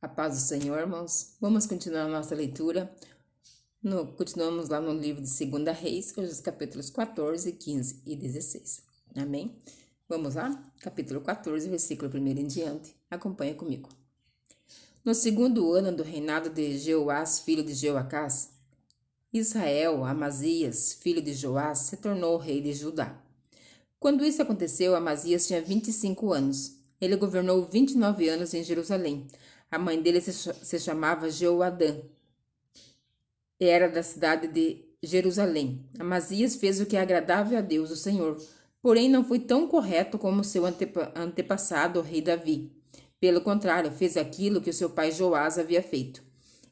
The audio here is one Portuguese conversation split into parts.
A paz do Senhor, irmãos. Vamos continuar a nossa leitura. Continuamos lá no livro de 2 Reis, hoje os capítulos 14, 15 e 16. Amém? Vamos lá? Capítulo 14, versículo 1 em diante. Acompanha comigo. No segundo ano do reinado de Jeoás, filho de Jeoacás, Israel, Amazias, filho de Joás, se tornou rei de Judá. Quando isso aconteceu, Amazias tinha 25 anos. Ele governou 29 anos em Jerusalém. A mãe dele se chamava Jeoadã e era da cidade de Jerusalém. Amazias fez o que é agradável a Deus, o Senhor, porém não foi tão correto como seu antepassado, o rei Davi. Pelo contrário, fez aquilo que o seu pai Joás havia feito.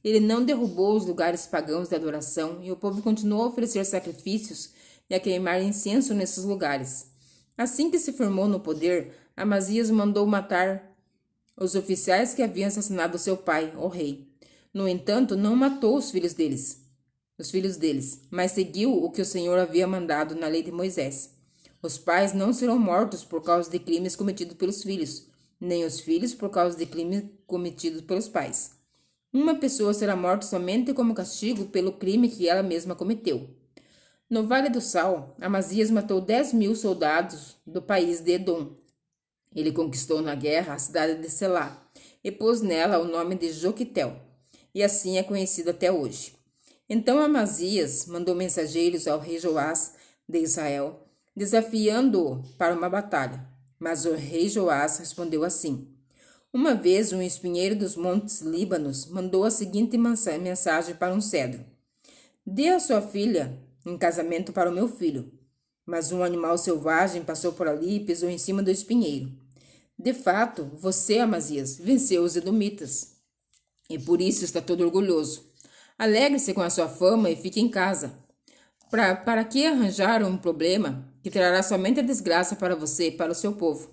Ele não derrubou os lugares pagãos de adoração e o povo continuou a oferecer sacrifícios e a queimar incenso nesses lugares. Assim que se firmou no poder, Amazias mandou matar os oficiais que haviam assassinado seu pai, o rei. No entanto, não matou os filhos deles, mas seguiu o que o Senhor havia mandado na lei de Moisés. Os pais não serão mortos por causa de crimes cometidos pelos filhos, nem os filhos por causa de crimes cometidos pelos pais. Uma pessoa será morta somente como castigo pelo crime que ela mesma cometeu. No Vale do Sal, Amazias matou 10.000 soldados do país de Edom. Ele conquistou na guerra a cidade de Selá e pôs nela o nome de Joquetel, e assim é conhecido até hoje. Então Amazias mandou mensageiros ao rei Joás de Israel, desafiando-o para uma batalha. Mas o rei Joás respondeu assim: Uma vez um espinheiro dos montes Líbanos mandou a seguinte mensagem para um cedro: Dê a sua filha em casamento para o meu filho. Mas um animal selvagem passou por ali e pisou em cima do espinheiro. De fato, você, Amazias, venceu os edomitas, e por isso está todo orgulhoso. Alegre-se com a sua fama e fique em casa. Para que arranjar um problema que trará somente a desgraça para você e para o seu povo?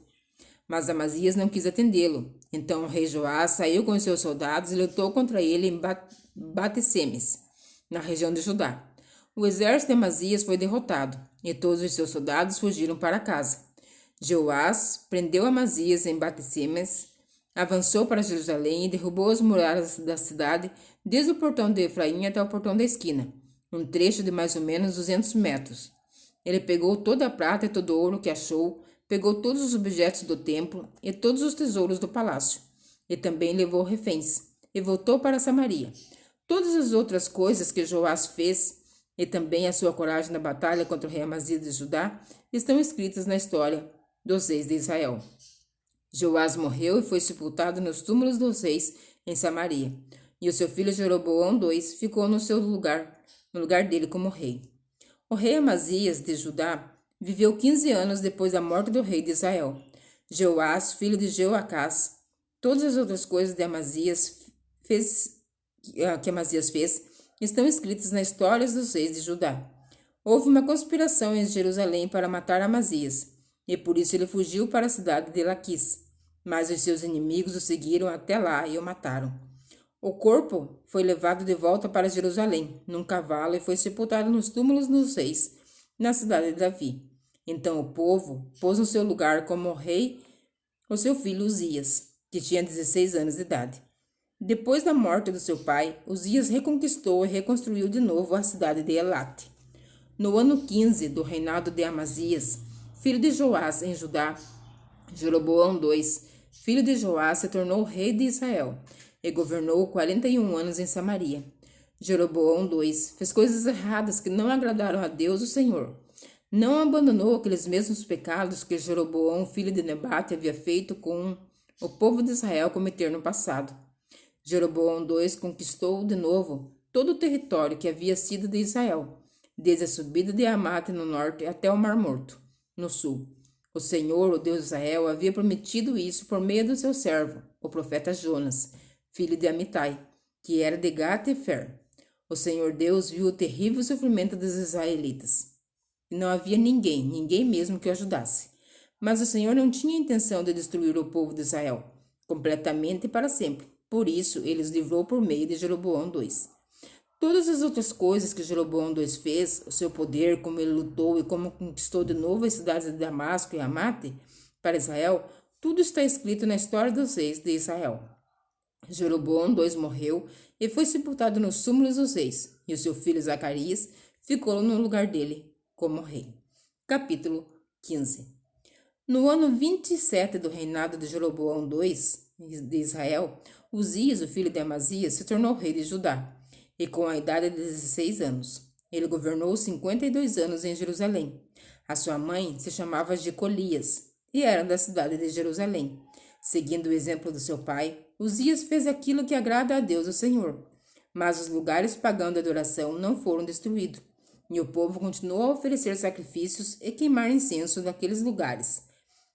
Mas Amazias não quis atendê-lo. Então o rei Joás saiu com os seus soldados e lutou contra ele em Bate-Semes, na região de Judá. O exército de Amazias foi derrotado, e todos os seus soldados fugiram para casa. Joás prendeu Amazias em Bate-Semes, avançou para Jerusalém e derrubou as muralhas da cidade, desde o portão de Efraim até o portão da esquina, um trecho de mais ou menos 200 metros. Ele pegou toda a prata e todo o ouro que achou, pegou todos os objetos do templo e todos os tesouros do palácio, e também levou reféns, e voltou para Samaria. Todas as outras coisas que Joás fez, e também a sua coragem na batalha contra o rei Amazias de Judá, estão escritas na história dos reis de Israel. Joás morreu e foi sepultado nos túmulos dos reis em Samaria, e o seu filho Jeroboão II ficou no lugar dele como rei. O rei Amazias de Judá viveu 15 anos depois da morte do rei de Israel. Joás, filho de Jeoacás, todas as outras coisas que Amazias fez, estão escritas na história dos reis de Judá. Houve uma conspiração em Jerusalém para matar Amazias, e por isso ele fugiu para a cidade de Laquis. Mas os seus inimigos o seguiram até lá e o mataram. O corpo foi levado de volta para Jerusalém, num cavalo, e foi sepultado nos túmulos dos reis, na cidade de Davi. Então o povo pôs no seu lugar como rei o seu filho Uzias, que tinha 16 anos de idade. Depois da morte do seu pai, Uzias reconquistou e reconstruiu de novo a cidade de Elate. No ano 15 do reinado de Amazias, filho de Joás em Judá, Jeroboão II, filho de Joás, se tornou rei de Israel e governou 41 anos em Samaria. Jeroboão II fez coisas erradas que não agradaram a Deus, o Senhor. Não abandonou aqueles mesmos pecados que Jeroboão, filho de Nebate, havia feito com o povo de Israel cometer no passado. Jeroboão II conquistou de novo todo o território que havia sido de Israel, desde a subida de Amate no norte até o Mar Morto, no sul. O Senhor, o Deus de Israel, havia prometido isso por meio do seu servo, o profeta Jonas, filho de Amitai, que era de Gat-Hefer. O Senhor Deus viu o terrível sofrimento dos israelitas. E não havia ninguém mesmo que o ajudasse. Mas o Senhor não tinha intenção de destruir o povo de Israel, completamente e para sempre. Por isso, ele os livrou por meio de Jeroboão II. Todas as outras coisas que Jeroboão II fez, o seu poder, como ele lutou e como conquistou de novo as cidades de Damasco e Amate para Israel, tudo está escrito na história dos reis de Israel. Jeroboão II morreu e foi sepultado nos túmulos dos reis, e o seu filho Zacarias ficou no lugar dele como rei. Capítulo 15. No ano 27 do reinado de Jeroboão II de Israel, Uzias, o filho de Amazias, se tornou rei de Judá, e com a idade de 16 anos. Ele governou 52 anos em Jerusalém. A sua mãe se chamava Jecolias e era da cidade de Jerusalém. Seguindo o exemplo do seu pai, Uzias fez aquilo que agrada a Deus, o Senhor. Mas os lugares pagãos de adoração não foram destruídos, e o povo continuou a oferecer sacrifícios e queimar incenso naqueles lugares.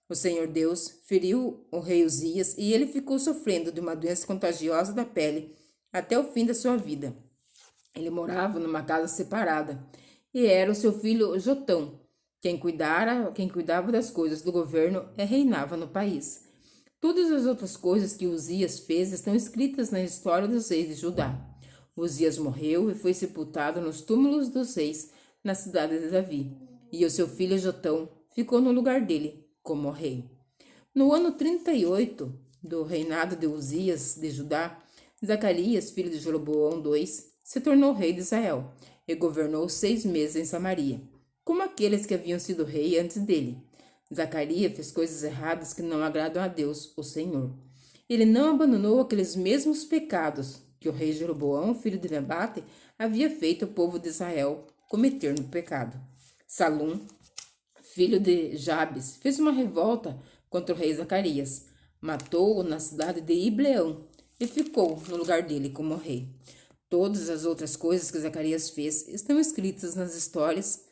O Senhor Deus feriu o rei Uzias e ele ficou sofrendo de uma doença contagiosa da pele até o fim da sua vida. Ele morava numa casa separada e era o seu filho Jotão quem cuidava das coisas do governo e reinava no país. Todas as outras coisas que Uzias fez estão escritas na história dos reis de Judá. Uzias morreu e foi sepultado nos túmulos dos reis na cidade de Davi, e o seu filho Jotão ficou no lugar dele como rei. No ano 38 do reinado de Uzias de Judá, Zacarias, filho de Jeroboão II, se tornou rei de Israel e governou 6 meses em Samaria, como aqueles que haviam sido rei antes dele. Zacarias fez coisas erradas que não agradam a Deus, o Senhor. Ele não abandonou aqueles mesmos pecados que o rei Jeroboão, filho de Nebate, havia feito ao povo de Israel cometer no pecado. Salum, filho de Jabes, fez uma revolta contra o rei Zacarias, matou-o na cidade de Ibleão e ficou no lugar dele como rei. Todas as outras coisas que Zacarias fez estão escritas nas histórias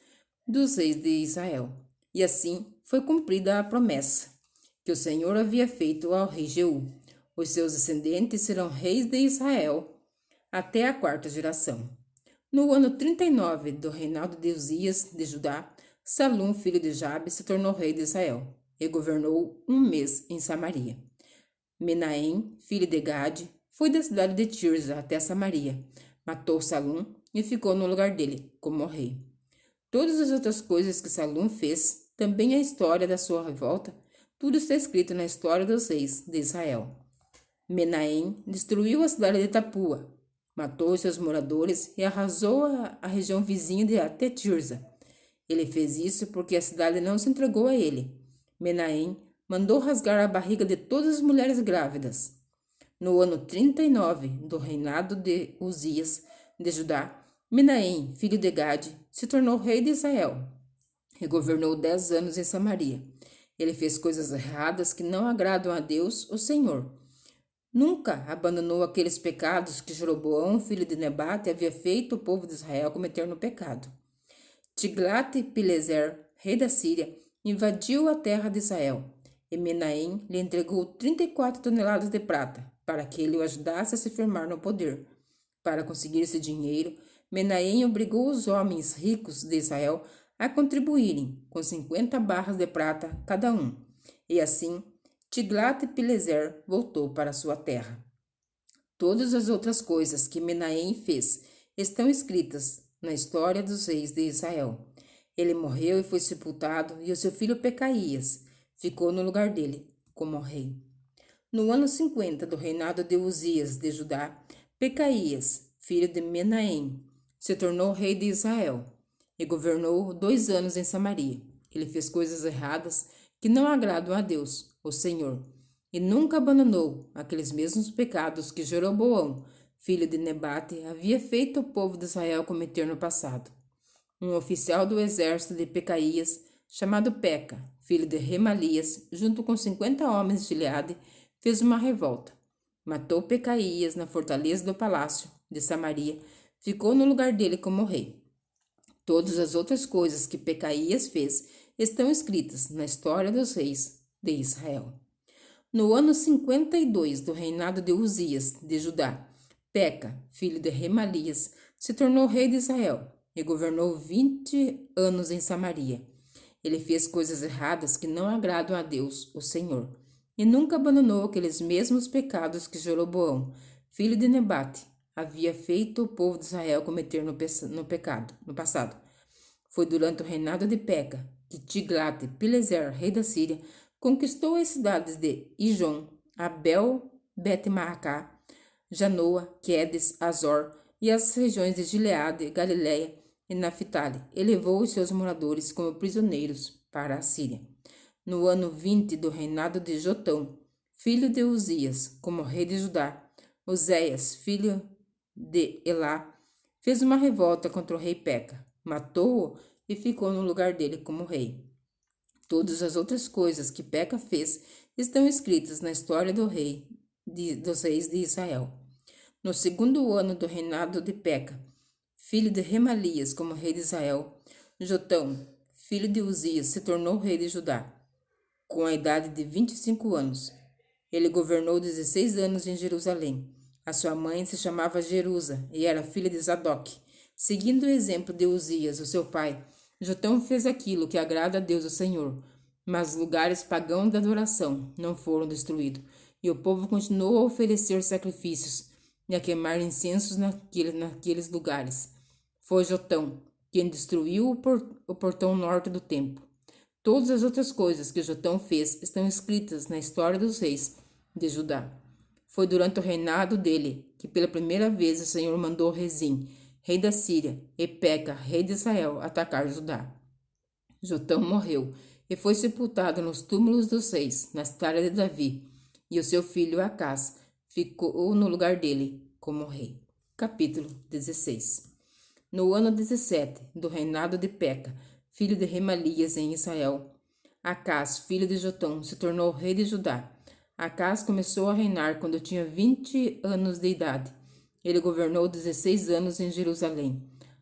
dos reis de Israel. E assim foi cumprida a promessa que o Senhor havia feito ao rei Jeú. Os seus descendentes serão reis de Israel até a 4ª geração. No ano 39 do reinado de Uzias de Judá, Salum, filho de Jabes, se tornou rei de Israel e governou 1 mês em Samaria. Menahem, filho de Gade, foi da cidade de Tirza até Samaria, matou Salum e ficou no lugar dele como rei. Todas as outras coisas que Salum fez, também a história da sua revolta, tudo está escrito na história dos reis de Israel. Menahem destruiu a cidade de Tapua, matou seus moradores e arrasou a região vizinha de até Tirza. Ele fez isso porque a cidade não se entregou a ele. Menahem mandou rasgar a barriga de todas as mulheres grávidas. No ano 39 do reinado de Uzias de Judá, Menahem, filho de Gade, se tornou rei de Israel e governou 10 anos em Samaria. Ele fez coisas erradas que não agradam a Deus, o Senhor. Nunca abandonou aqueles pecados que Jeroboão, filho de Nebate, havia feito o povo de Israel cometer no pecado. Tiglat-Pileser, rei da Síria, invadiu a terra de Israel, e Menahem lhe entregou 34 toneladas de prata, para que ele o ajudasse a se firmar no poder. Para conseguir esse dinheiro, Menahem obrigou os homens ricos de Israel a contribuírem com 50 barras de prata cada um, e assim Tiglat-Pileser voltou para sua terra. Todas as outras coisas que Menahem fez estão escritas na história dos reis de Israel. Ele morreu e foi sepultado, e o seu filho Pecaías ficou no lugar dele como rei. No ano 50 do reinado de Uzias de Judá, Pecaías, filho de Menahem, se tornou rei de Israel e governou 2 anos em Samaria. Ele fez coisas erradas que não agradam a Deus, o Senhor, e nunca abandonou aqueles mesmos pecados que Jeroboão, filho de Nebate, havia feito o povo de Israel cometer no passado. Um oficial do exército de Pecaías, chamado Peca, filho de Remalias, junto com 50 homens de Gileade, fez uma revolta. Matou Pecaías na fortaleza do palácio de Samaria, ficou no lugar dele como rei. Todas as outras coisas que Pecaías fez estão escritas na história dos reis de Israel. No ano 52 do reinado de Uzias de Judá, Peca, filho de Remalias, se tornou rei de Israel e governou 20 anos em Samaria. Ele fez coisas erradas que não agradam a Deus, o Senhor, e nunca abandonou aqueles mesmos pecados que Jeroboão, filho de Nebate, havia feito o povo de Israel cometer no passado. Foi durante o reinado de Peca que Tiglat-Pileser, rei da Síria, conquistou as cidades de Ijon, Abel, Bet-Maacá, Janoa, Quedes, Azor e as regiões de Gileade, Galiléia e Naphtali, e levou os seus moradores como prisioneiros para a Síria. No ano 20 do reinado de Jotão, filho de Uzias, como rei de Judá, Oséias, filho de Elá, fez uma revolta contra o rei Peca, matou-o e ficou no lugar dele como rei. Todas as outras coisas que Peca fez estão escritas na história dos reis de Israel. No segundo ano do reinado de Peca, filho de Remalias, como rei de Israel, Jotão, filho de Uzias, se tornou rei de Judá, com a idade de 25 anos. Ele governou 16 anos em Jerusalém. A sua mãe se chamava Jerusa e era filha de Zadok. Seguindo o exemplo de Uzias, o seu pai, Jotão fez aquilo que agrada a Deus o Senhor, mas os lugares pagãos de adoração não foram destruídos, e o povo continuou a oferecer sacrifícios e a queimar incensos naqueles lugares. Foi Jotão quem destruiu o portão norte do templo. Todas as outras coisas que Jotão fez estão escritas na história dos reis de Judá. Foi durante o reinado dele que pela primeira vez o Senhor mandou Rezim, rei da Síria, e Peca, rei de Israel, atacar Judá. Jotão morreu e foi sepultado nos túmulos dos reis, na cidade de Davi, e o seu filho Acás ficou no lugar dele como rei. Capítulo 16. No ano 17 do reinado de Peca, filho de Remalias em Israel, Acás, filho de Jotão, se tornou rei de Judá. Acás começou a reinar quando tinha 20 anos de idade. Ele governou 16 anos em Jerusalém.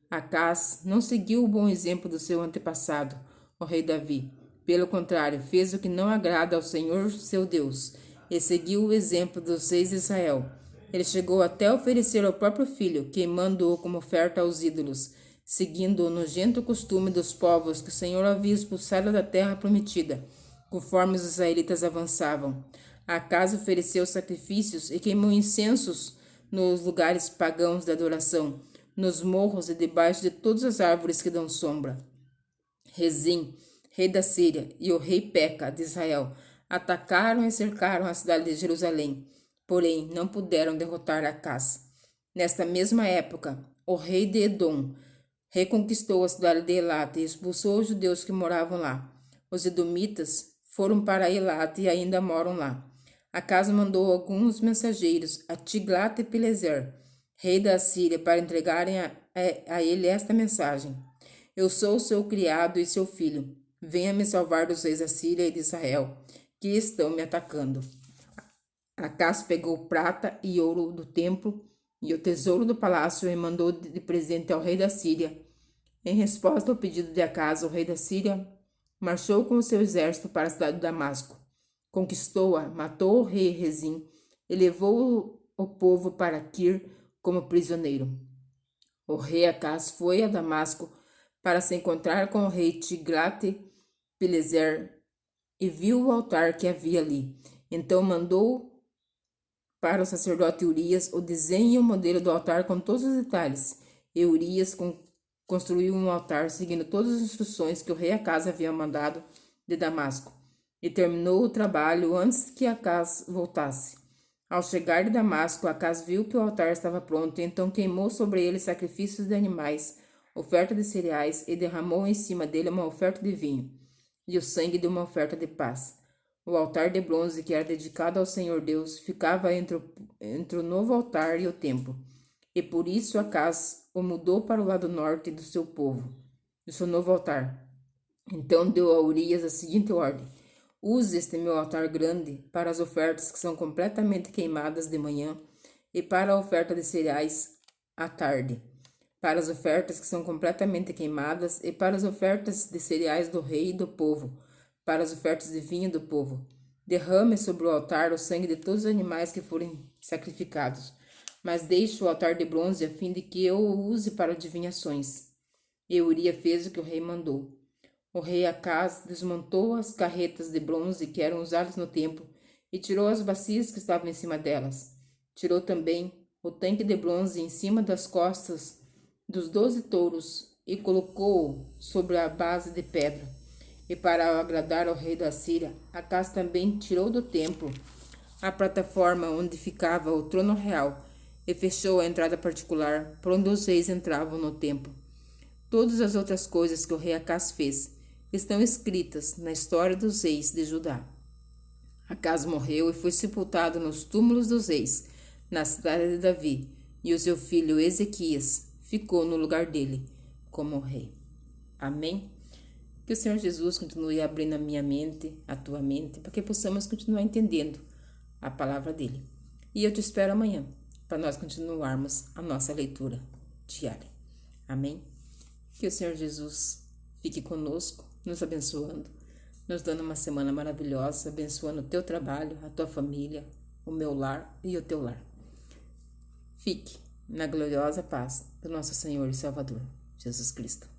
Acás não seguiu o bom exemplo do seu antepassado, o rei Davi. Pelo contrário, fez o que não agrada ao Senhor seu Deus, e seguiu o exemplo dos reis de Israel. Ele chegou até oferecer ao próprio filho, queimando-o como oferta aos ídolos, seguindo o nojento costume dos povos que o Senhor havia expulsado da terra prometida, conforme os israelitas avançavam. Acás ofereceu sacrifícios e queimou incensos nos lugares pagãos de adoração, nos morros e debaixo de todas as árvores que dão sombra. Rezim, rei da Síria, e o rei Peca de Israel atacaram e cercaram a cidade de Jerusalém, porém não puderam derrotar Acás. Nesta mesma época, o rei de Edom reconquistou a cidade de Elate e expulsou os judeus que moravam lá. Os edomitas foram para Elate e ainda moram lá. Acás mandou alguns mensageiros a Tiglat-Pileser, rei da Síria, para entregarem a ele esta mensagem: Eu sou seu criado e seu filho. Venha me salvar dos reis da Síria e de Israel, que estão me atacando. Acás pegou prata e ouro do templo e o tesouro do palácio e mandou de presente ao rei da Síria. Em resposta ao pedido de Acás, o rei da Síria marchou com o seu exército para a cidade de Damasco. Conquistou-a, matou o rei Rezim e levou o povo para Quir como prisioneiro. O rei Acás foi a Damasco para se encontrar com o rei Tiglat-Pileser e viu o altar que havia ali. Então mandou para o sacerdote Urias o desenho e o modelo do altar com todos os detalhes. E Urias construiu um altar seguindo todas as instruções que o rei Acás havia mandado de Damasco. E terminou o trabalho antes que Acás voltasse. Ao chegar de Damasco, Acás viu que o altar estava pronto, e então queimou sobre ele sacrifícios de animais, oferta de cereais, e derramou em cima dele uma oferta de vinho, e o sangue de uma oferta de paz. O altar de bronze, que era dedicado ao Senhor Deus, ficava entre o novo altar e o templo, e por isso Acás o mudou para o lado norte do seu povo, do seu novo altar. Então deu a Urias a seguinte ordem: Use este meu altar grande para as ofertas que são completamente queimadas de manhã e para a oferta de cereais à tarde, para as ofertas que são completamente queimadas e para as ofertas de cereais do rei e do povo, para as ofertas de vinho do povo. Derrame sobre o altar o sangue de todos os animais que forem sacrificados, mas deixe o altar de bronze a fim de que eu o use para adivinhações. E Urias fez o que o rei mandou. O rei Acás desmontou as carretas de bronze que eram usadas no templo e tirou as bacias que estavam em cima delas. Tirou também o tanque de bronze em cima das costas dos 12 touros e colocou-o sobre a base de pedra. E para agradar ao rei da Síria, Acás também tirou do templo a plataforma onde ficava o trono real e fechou a entrada particular por onde os reis entravam no templo. Todas as outras coisas que o rei Acás fez estão escritas na história dos reis de Judá. Acás morreu e foi sepultado nos túmulos dos reis, na cidade de Davi, e o seu filho Ezequias ficou no lugar dele como rei. Amém? Que o Senhor Jesus continue abrindo a minha mente, a tua mente, para que possamos continuar entendendo a palavra dele. E eu te espero amanhã, para nós continuarmos a nossa leitura diária. Amém? Que o Senhor Jesus fique conosco, nos abençoando, nos dando uma semana maravilhosa, abençoando o teu trabalho, a tua família, o meu lar e o teu lar. Fique na gloriosa paz do nosso Senhor e Salvador, Jesus Cristo.